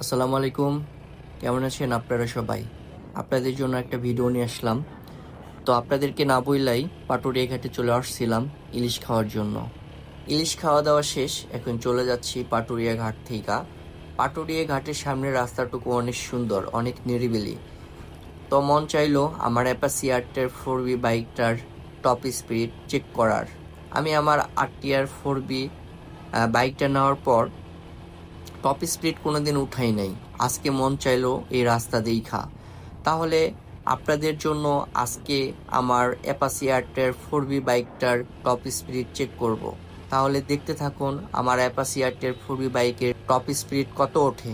আসসালামু আলাইকুম। কেমন আছেন আপনারা সবাই? আপনাদের জন্য একটা ভিডিও নিয়ে আসলাম। তো আপনাদেরকে না বইলাই পাটুরিয়া ঘাটে চলে আসছিলাম ইলিশ খাওয়ার জন্য। ইলিশ খাওয়া দাওয়া শেষ, এখন চলে যাচ্ছি পাটুরিয়া ঘাট থেকে। পাটুরিয়া ঘাটের সামনের রাস্তাটুকু অনেক সুন্দর, অনেক নিরিবিলি। তো মন চাইলো আমার অ্যাপাচি আরটিআর 4বি বাইকটার টপ স্পিড চেক করার। আমি আমার আরটিআর 4বি বাইকটা নেওয়ার পর টপ স্পিড কোনোদিন উঠাই নাই। আজকে মন চাইলো এই রাস্তা দেইখা। তাহলে আপনাদের জন্য আজকে আমার অ্যাপাচি আরটিআর 4বি বাইকটার টপ স্পিড চেক করব। তাহলে দেখতে থাকুন আমার অ্যাপাচি আরটিআর 4বি বাইকের টপ স্পিড কত ওঠে।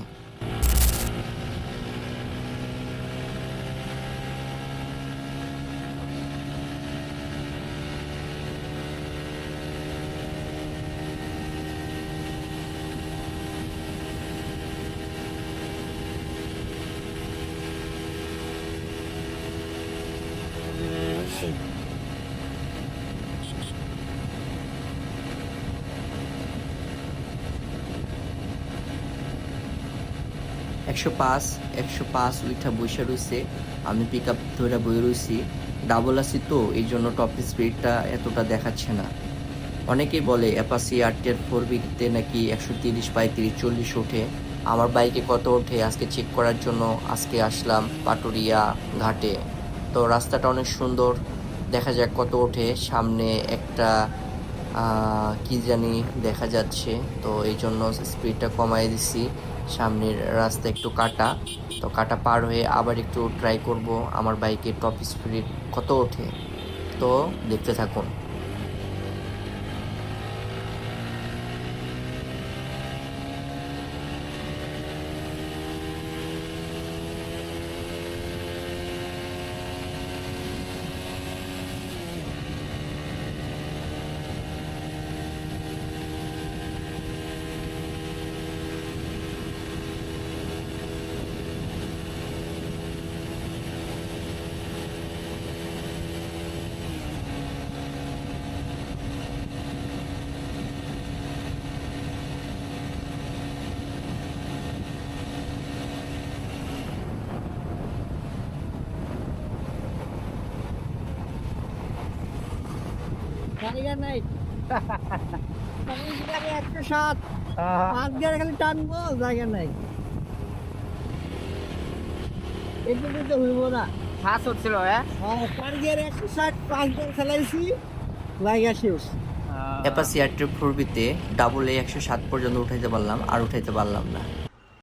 105 105 উইঠা বইসা রইছে। আমি পিক আপ ধরে বই রইছি। ডাবল আছি তো এই জন্য টপ স্পিডটা এতটা দেখাচ্ছে না। অনেকেই বলে অ্যাপাচি আরটিআর 4বিতে নাকি 130 35 40 ওঠে। আমার বাইকে কত ওঠে আজকে চেক করার জন্য আজকে আসলাম পাটুরিয়া ঘাটে। তো রাস্তাটা অনেক সুন্দর, দেখা যাক কত ওঠে। সামনে একটা কি জানি দেখা যাচ্ছে, তো এই জন্য স্পিডটা কমাই দিছি। সামনের রাস্তা একটু কাটা, তো কাটা পার হয়ে আবার একটু ট্রাই করব আমার বাইকের টপ স্পিড কত ওঠে। তো দেখতে থাকুন। জায়গা নাই। গাড়ি 107 পাঁচ গাড়ি খালি টানবো, জায়গা নাই। এটুকু তো হইব না। ফাঁস হচ্ছিল পার গিয়ার 160 পাঁচ গাড়ি চালাইছি, জায়গা শেষ। অ্যাপাচি আরটিআর 4বিতে ডাবল 107 পর্যন্ত উঠাইতে পারলাম, আর উঠাইতে পারলাম না।